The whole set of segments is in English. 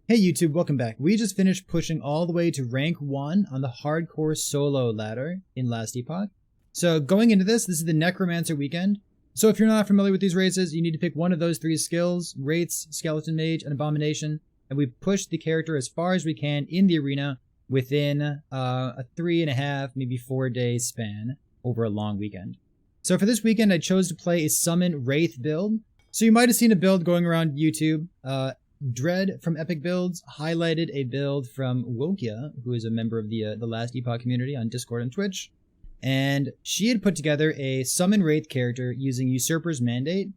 Hey YouTube, welcome back. We just finished pushing all the way to rank 1 on the hardcore solo ladder in last Epoch. So going into this is the Necromancer weekend. So if you're not familiar with these races, you need to pick one of those 3 skills, Wraiths, Skeleton Mage, and Abomination, and we pushed the character as far as we can in the arena within a 3.5, maybe 4 day span over a long weekend. So for this weekend, I chose to play a Summon Wraith build. So you might have seen a build going around YouTube. Dread from Epic Builds highlighted a build from Woukje, who is a member of the last Epoch community on Discord and Twitch, and she had put together a Summon Wraith character using Usurper's Mandate,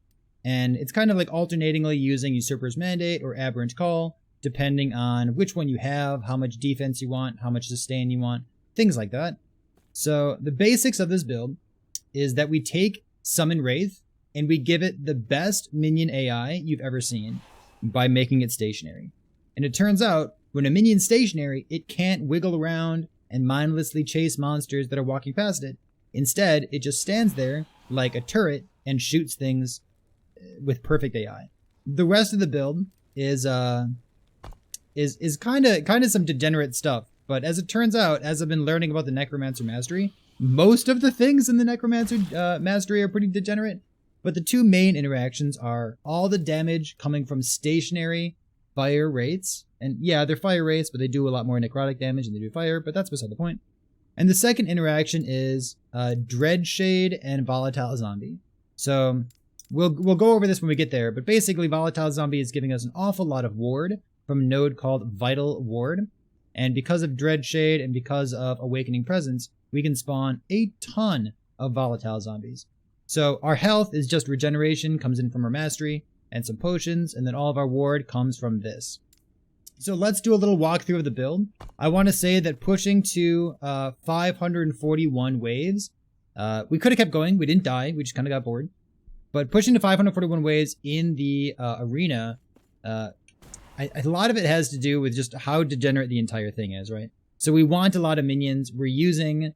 and it's kind of like alternatingly using Usurper's Mandate or Aberrant Call, depending on which one you have, how much defense you want, how much sustain you want, things like that. So the basics of this build is that we take Summon Wraith and we give it the best minion AI you've ever seen by making it stationary. And it turns out, when a minion's stationary, it can't wiggle around and mindlessly chase monsters that are walking past it. Instead, it just stands there like a turret and shoots things with perfect AI. The rest of the build is kind of some degenerate stuff, but as it turns out, as I've been learning about the Necromancer Mastery, most of the things in the Necromancer Mastery are pretty degenerate. But the 2 main interactions are all the damage coming from stationary Fire Wraiths. And yeah, they're Fire Wraiths, but they do a lot more necrotic damage than they do fire, but that's beside the point. And the second interaction is Dread Shade and Volatile Zombie. So we'll go over this when we get there, but basically Volatile Zombie is giving us an awful lot of ward from a node called Vital Ward. And because of Dread Shade and because of Awakening Presence, we can spawn a ton of Volatile Zombies. So our health is just regeneration, comes in from our mastery, and some potions, and then all of our ward comes from this. So let's do a little walkthrough of the build. I want to say that pushing to 541 waves, we could have kept going, we didn't die, we just kind of got bored. But pushing to 541 waves in the arena, a lot of it has to do with just how degenerate the entire thing is, right? So we want a lot of minions, we're using...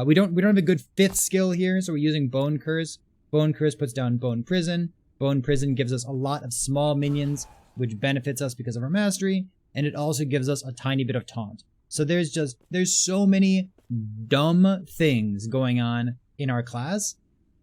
we don't have a good 5th skill here, so we're using Bone Curse. Bone Curse puts down Bone Prison. Bone Prison gives us a lot of small minions, which benefits us because of our mastery, and it also gives us a tiny bit of taunt. So there's so many dumb things going on in our class,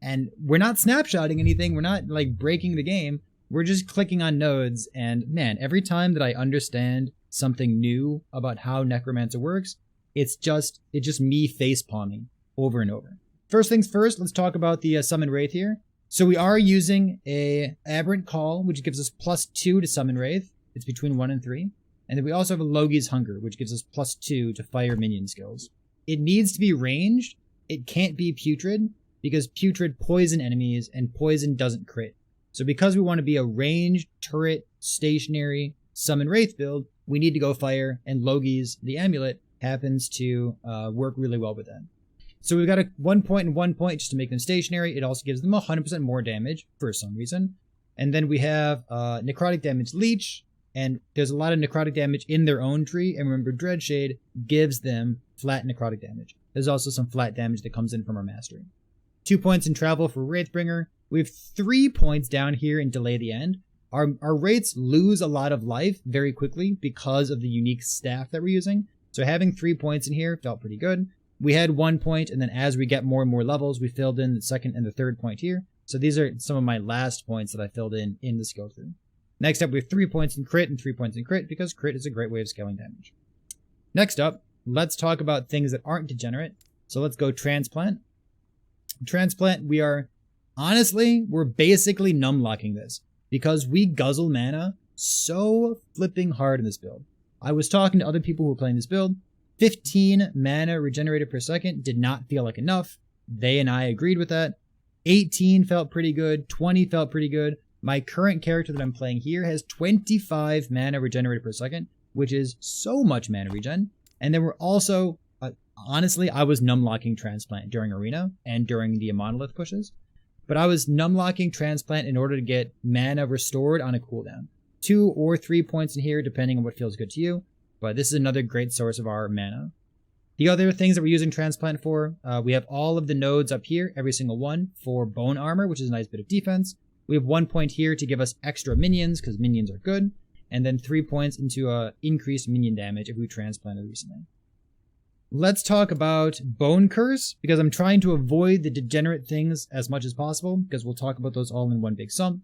and we're not snapshotting anything, we're not like breaking the game, we're just clicking on nodes, and man, every time that I understand something new about how Necromancer works, it's just me face palming over and over. First things first, let's talk about the Summon Wraith here. So we are using a Aberrant Call, which gives us +2 to Summon Wraith. It's between 1 and 3. And then we also have a Logi's Hunger, which gives us +2 to fire minion skills. It needs to be ranged. It can't be Putrid, because Putrid poison enemies, and poison doesn't crit. So because we want to be a ranged, turret, stationary, Summon Wraith build, we need to go fire, and Logi's, the amulet, happens to work really well with that. So we've got a 1 point and 1 point just to make them stationary. It also gives them 100% more damage for some reason. And then we have necrotic damage leech, and there's a lot of necrotic damage in their own tree. And remember, Dread Shade gives them flat necrotic damage. There's also some flat damage that comes in from our mastery. 2 points in travel for Wraithbringer. We have 3 points down here in Delay the End. Our Wraiths lose a lot of life very quickly because of the unique staff that we're using. So having 3 points in here felt pretty good. We had 1 point, and then as we get more and more levels, we filled in the 2nd and the 3rd point here. So these are some of my last points that I filled in the skill tree. Next up, we have 3 points in crit and 3 points in crit, because crit is a great way of scaling damage. Next up, let's talk about things that aren't degenerate. So let's go Transplant. Transplant, we're basically numlocking this, because we guzzle mana so flipping hard in this build. I was talking to other people who were playing this build. 15 mana regenerated per second did not feel like enough. They and I agreed with that. 18 felt pretty good. 20 felt pretty good. My current character that I'm playing here has 25 mana regenerated per second, which is so much mana regen. And then we're also, honestly, I was numlocking Transplant during Arena and during the Monolith pushes. But I was numlocking Transplant in order to get mana restored on a cooldown. 2 or 3 points in here, depending on what feels good to you. But this is another great source of our mana. The other things that we're using Transplant for, we have all of the nodes up here, every single one, for Bone Armor, which is a nice bit of defense. We have 1 point here to give us extra minions, because minions are good. and then 3 points into increased minion damage if we transplanted recently. Let's talk about Bone Curse, because I'm trying to avoid the degenerate things as much as possible, because we'll talk about those all in one big sum.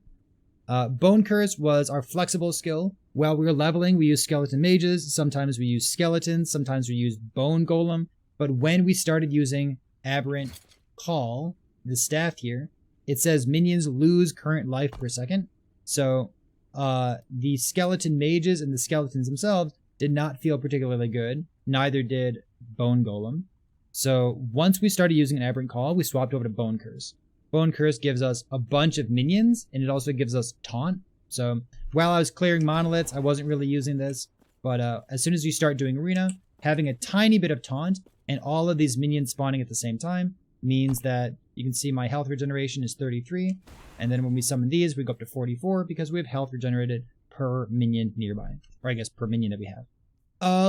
Bone Curse was our flexible skill. While we were leveling, we used skeleton mages, sometimes we used skeletons, sometimes we used bone golem, but when we started using Aberrant Call, the staff here, it says minions lose current life per second. So the skeleton mages and the skeletons themselves did not feel particularly good. Neither did Bone Golem. So once we started using an Aberrant Call, we swapped over to Bone Curse. Bone Curse gives us a bunch of minions, and it also gives us Taunt. So while I was clearing Monoliths, I wasn't really using this. But as soon as you start doing Arena, having a tiny bit of Taunt and all of these minions spawning at the same time means that you can see my health regeneration is 33. And then when we summon these, we go up to 44 because we have health regenerated per minion nearby. Or I guess per minion that we have.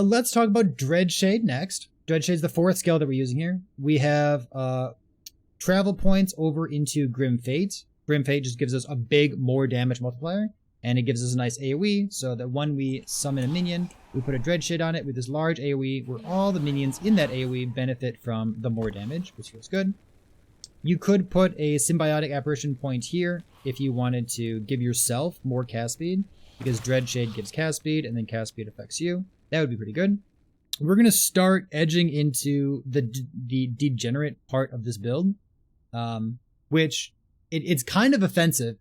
Let's talk about Dreadshade next. Dreadshade's the 4th skill that we're using here. We have travel points over into Grim Fate. Grim Fate just gives us a big more damage multiplier, and it gives us a nice AoE, so that when we summon a minion, we put a Dreadshade on it with this large AoE, where all the minions in that AoE benefit from the more damage, which feels good. You could put a Symbiotic Apparition point here if you wanted to give yourself more cast speed, because Dreadshade gives cast speed, and then cast speed affects you. That would be pretty good. We're going to start edging into the degenerate part of this build, which it's kind of offensive.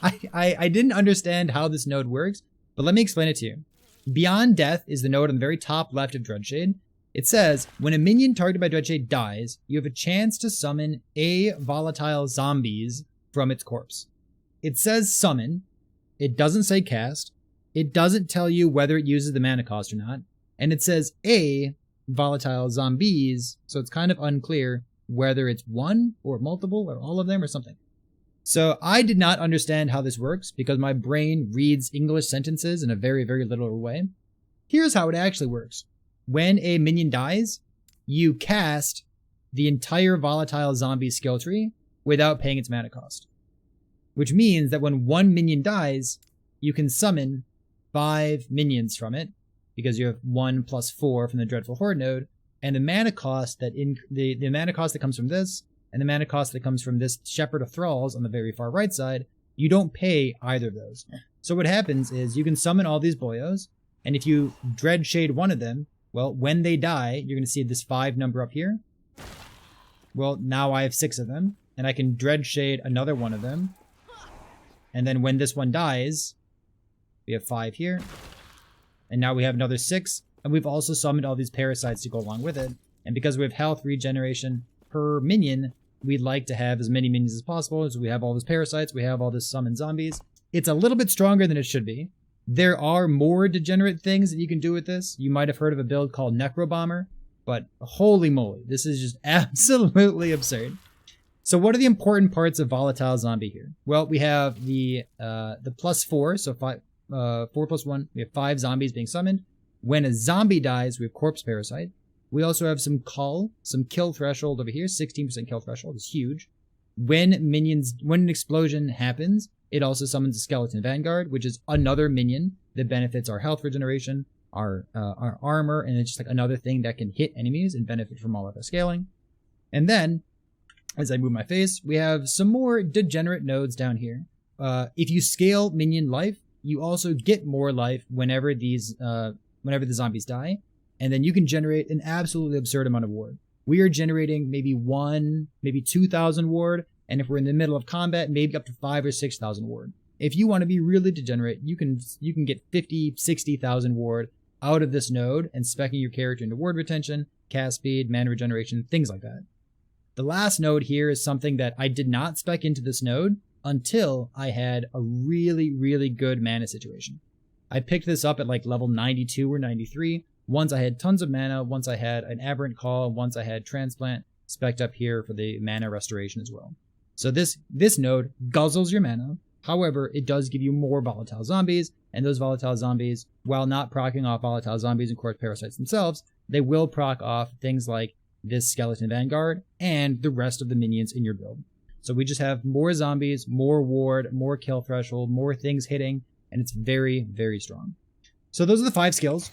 I didn't understand how this node works, but let me explain it to you. Beyond Death is the node on the very top left of Dreadshade. It says, when a minion targeted by Dreadshade dies, you have a chance to summon a Volatile Zombies from its corpse. It says summon. It doesn't say cast. It doesn't tell you whether it uses the mana cost or not. And it says a Volatile Zombies, so it's kind of unclear whether it's one or multiple or all of them or something. So I did not understand how this works because my brain reads English sentences in a very, very literal way. Here's how it actually works. When a minion dies, you cast the entire Volatile Zombie skill tree without paying its mana cost. Which means that when one minion dies, you can summon 5 minions from it, because you have 1 plus 4 from the Dreadful Horde node, and the mana cost that the mana cost that comes from this, and the mana cost that comes from this Shepherd of Thralls on the very far right side, you don't pay either of those. So what happens is you can summon all these boyos, and if you Dreadshade one of them, well, when they die, you're going to see this 5 number up here. Well, now I have 6 of them, and I can Dreadshade another one of them, and then when this one dies, we have 5 here, and now we have another 6, and we've also summoned all these parasites to go along with it, and because we have health regeneration per minion, we'd like to have as many minions as possible, so we have all these parasites, we have all this summoned zombies. It's a little bit stronger than it should be. There are more degenerate things that you can do with this. You might have heard of a build called Necro Bomber, but holy moly, this is just absolutely absurd. So what are the important parts of Volatile Zombie here? Well, we have the plus 4, so 4 plus 1, we have 5 zombies being summoned. When a zombie dies, we have Corpse Parasite. We also have some kill threshold over here, 16% kill threshold is huge. When an explosion happens, it also summons a Skeleton Vanguard, which is another minion that benefits our health regeneration, our armor, and it's just like another thing that can hit enemies and benefit from all of our scaling. And then, as I move my face, we have some more degenerate nodes down here. If you scale minion life, you also get more life whenever the zombies die, and then you can generate an absolutely absurd amount of ward. We are generating maybe 2,000 ward, and if we're in the middle of combat, maybe up to 5,000 or 6,000 ward. If you want to be really degenerate, you can get 50, 60,000 ward out of this node and specking your character into ward retention, cast speed, mana regeneration, things like that. The last node here is something that I did not spec into this node until I had a really, really good mana situation. I picked this up at like level 92 or 93. Once I had tons of mana, once I had an Aberrant Call, once I had Transplant spec'd up here for the mana restoration as well. So this node guzzles your mana. However, it does give you more Volatile Zombies, and those Volatile Zombies, while not proccing off Volatile Zombies and Corpse Parasites themselves, they will proc off things like this Skeleton Vanguard and the rest of the minions in your build. So we just have more zombies, more ward, more kill threshold, more things hitting, and it's very, very strong. So those are the 5 skills.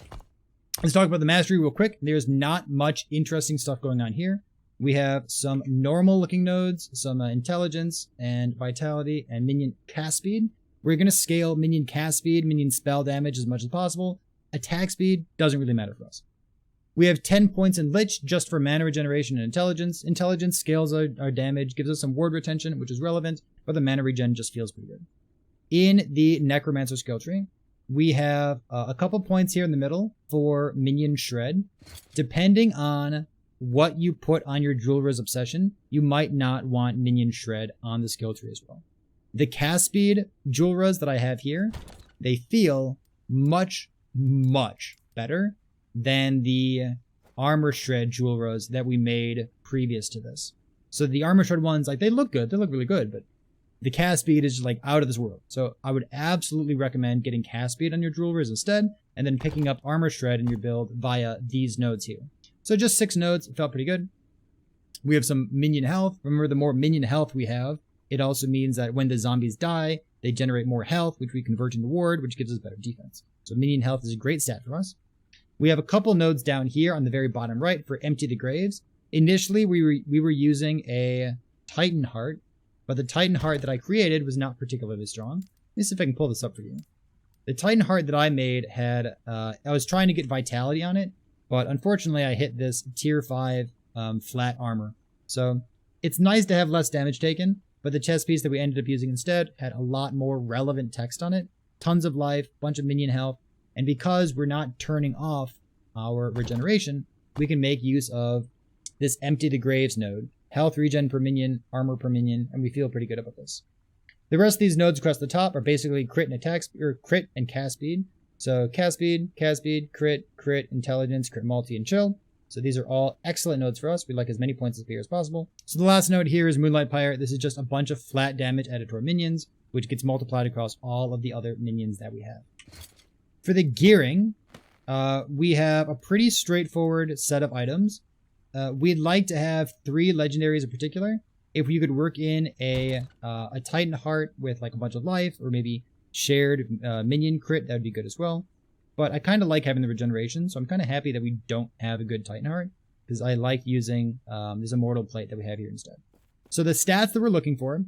Let's talk about the mastery real quick. There's not much interesting stuff going on here. We have some normal looking nodes, some intelligence and vitality and minion cast speed. We're going to scale minion cast speed, minion spell damage as much as possible. Attack speed doesn't really matter for us. We have 10 points in Lich just for mana regeneration and intelligence. Intelligence scales our damage, gives us some ward retention, which is relevant, but the mana regen just feels pretty good. In the Necromancer skill tree, we have a couple points here in the middle for minion shred. Depending on what you put on your Julra's obsession, you might not want minion shred on the skill tree as well. The cast speed Julras that I have here, they feel much, much better than the armor shred Julras that we made previous to this. So the armor shred ones, like, they look good, they look really good, but the cast speed is like out of this world. So I would absolutely recommend getting cast speed on your Julras instead, and then picking up armor shred in your build via these nodes here. So just 6 nodes, it felt pretty good. We have some minion health. Remember, the more minion health we have, it also means that when the zombies die, they generate more health, which we convert into ward, which gives us better defense. So minion health is a great stat for us. We have a couple nodes down here on the very bottom right for empty the graves. Initially, we were using a Titan Heart, but the Titan Heart that I created was not particularly strong. Let me see if I can pull this up for you. The Titan Heart that I made had, I was trying to get vitality on it, but unfortunately I hit this tier 5 flat armor. So it's nice to have less damage taken, but the chest piece that we ended up using instead had a lot more relevant text on it. Tons of life, bunch of minion health, and because we're not turning off our regeneration, we can make use of this Empty the Graves node. Health regen per minion, armor per minion, and we feel pretty good about this. The rest of these nodes across the top are basically crit and attack, or crit and cast speed. So cast speed, crit, intelligence, crit multi, and chill. So these are all excellent nodes for us. We like as many points as as possible. So the last node here is Moonlight Pirate. This is just a bunch of flat damage added to our minions, which gets multiplied across all of the other minions that we have. For the gearing, we have a pretty straightforward set of items. We'd like to have 3 legendaries in particular. If you could work in a Titan Heart with like a bunch of life, or maybe shared minion crit, that would be good as well. But I kind of like having the regeneration, so I'm kind of happy that we don't have a good Titan Heart, because I like using this Immortal Plate that we have here instead. So the stats that we're looking for,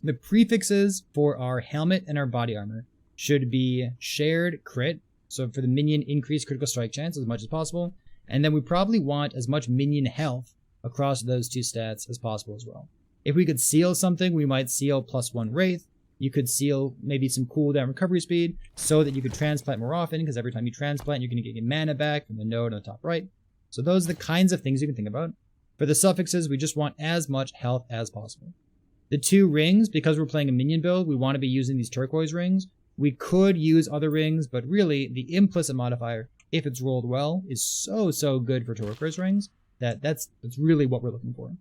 the prefixes for our helmet and our body armor should be shared crit, so for the minion, increase critical strike chance as much as possible. And then we probably want as much minion health across those 2 stats as possible as well. If we could seal something, we might seal +1 Wraith. You could seal maybe some cooldown recovery speed so that you could transplant more often, because every time you transplant, you're going to get mana back from the node on the top right. So those are the kinds of things you can think about. For the suffixes, we just want as much health as possible. The 2 rings, because we're playing a minion build, we want to be using these turquoise rings. We could use other rings, but really the implicit modifier, if it's rolled well, is so good for turquoise rings that's really what we're looking for.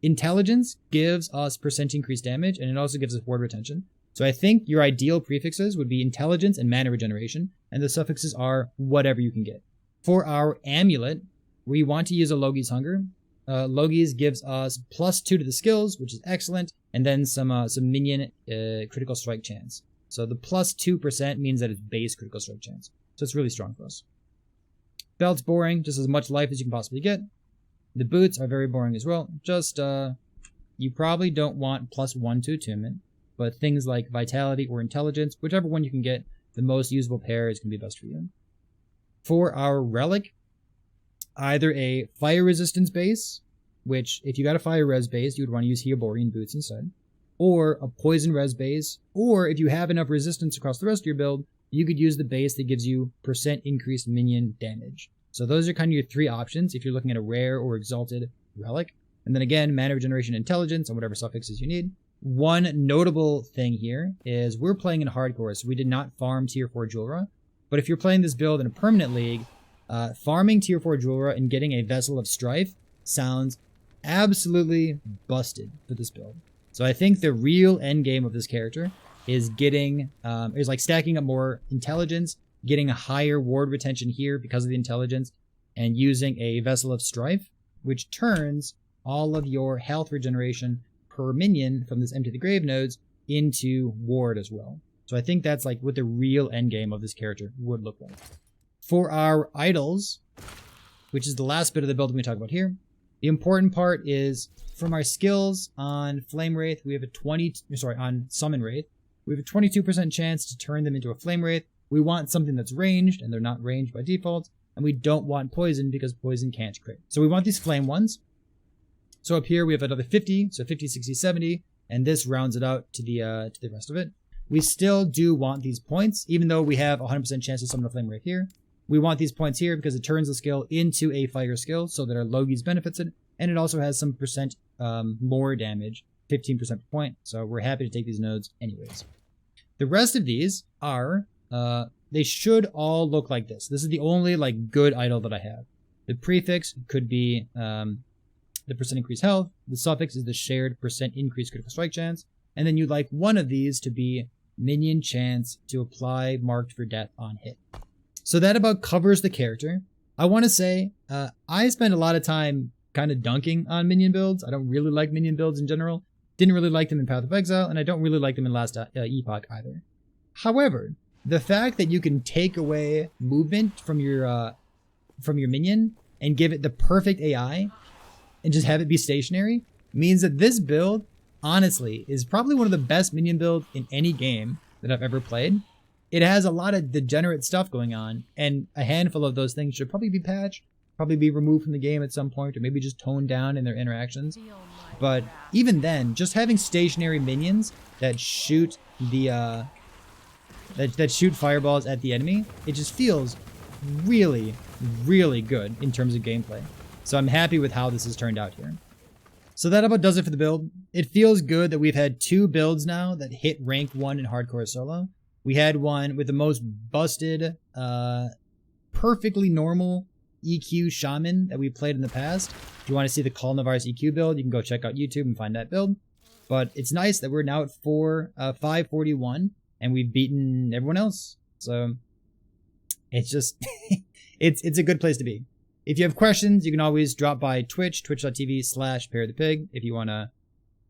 Intelligence gives us % increased damage, and it also gives us ward retention. So I think your ideal prefixes would be intelligence and mana regeneration, and the suffixes are whatever you can get. For our amulet, we want to use a Logi's Hunger. Logi's gives us +2 to the skills, which is excellent, and then some minion critical strike chance. So the +2% means that it's base critical strike chance. So it's really strong for us. Belt's boring, just as much life as you can possibly get. The boots are very boring as well. Just, you probably don't want +1 to attunement, but things like vitality or intelligence, whichever one you can get, the most usable pair is going to be best for you. For our relic, either a fire resistance base, which if you got a fire res base, you would want to use Heoborian boots instead, or a poison res base, or if you have enough resistance across the rest of your build, you could use the base that gives you % increased minion damage. So those are kind of your 3 options if you're looking at a rare or exalted relic. And then again, mana regeneration, intelligence, and whatever suffixes you need. One notable thing here is we're playing in hardcore, so we did not farm tier 4 Julra. But if you're playing this build in a permanent league, farming tier 4 Julra and getting a Vessel of Strife sounds absolutely busted for this build. So I think the real end game of this character is getting, is like stacking up more intelligence, getting a higher ward retention here because of the intelligence, and using a Vessel of Strife, which turns all of your health regeneration per minion from this Empty the Grave nodes into ward as well. So I think that's like what the real end game of this character would look like. For our idols, which is the last bit of the build we talk about here, the important part is from our skills on Flame Wraith, we have a on Summon Wraith, we have a 22% chance to turn them into a Flame Wraith. We want something that's ranged, and they're not ranged by default, and we don't want poison because poison can't crit. So we want these flame ones. So up here we have another 50, so 50, 60, 70, and this rounds it out to the rest of it. We still do want these points, even though we have 100% chance to summon a Flame Wraith here. We want these points here because it turns the skill into a fire skill, so that our Logies benefits it, and it also has some percent more damage, 15% per point, so we're happy to take these nodes anyways. The rest of these are, they should all look like this. This is the only like good idol that I have. The prefix could be the percent increased health, the suffix is the shared percent increased critical strike chance, and then you'd like one of these to be minion chance to apply marked for death on hit. So that about covers the character. I want to say, I spend a lot of time kind of dunking on minion builds. I don't really like minion builds in general. Didn't really like them in Path of Exile, and I don't really like them in last Epoch either. However, the fact that you can take away movement from your minion and give it the perfect AI and just have it be stationary means that this build, honestly, is probably one of the best minion builds in any game that I've ever played. It has a lot of degenerate stuff going on, and a handful of those things should probably be patched, probably be removed from the game at some point, or maybe just toned down in their interactions. But even then, just having stationary minions that shoot the that shoot fireballs at the enemy, it just feels really, really good in terms of gameplay. So I'm happy with how this has turned out here. So that about does it for the build. It feels good that we've had 2 builds now that hit rank 1 in hardcore solo. We had one with the most busted, perfectly normal EQ shaman that we played in the past. If you want to see the Culnavar's EQ build, you can go check out YouTube and find that build. But it's nice that we're now at 541 and we've beaten everyone else. So it's just, it's a good place to be. If you have questions, you can always drop by Twitch, twitch.tv/ParryThePig if you want to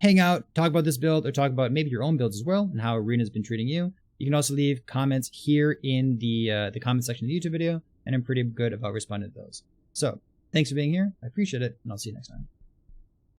hang out, talk about this build, or talk about maybe your own builds as well and how Arena's been treating you. You can also leave comments here in the comment section of the YouTube video, and I'm pretty good about responding to those. So, thanks for being here. I appreciate it, and I'll see you next time.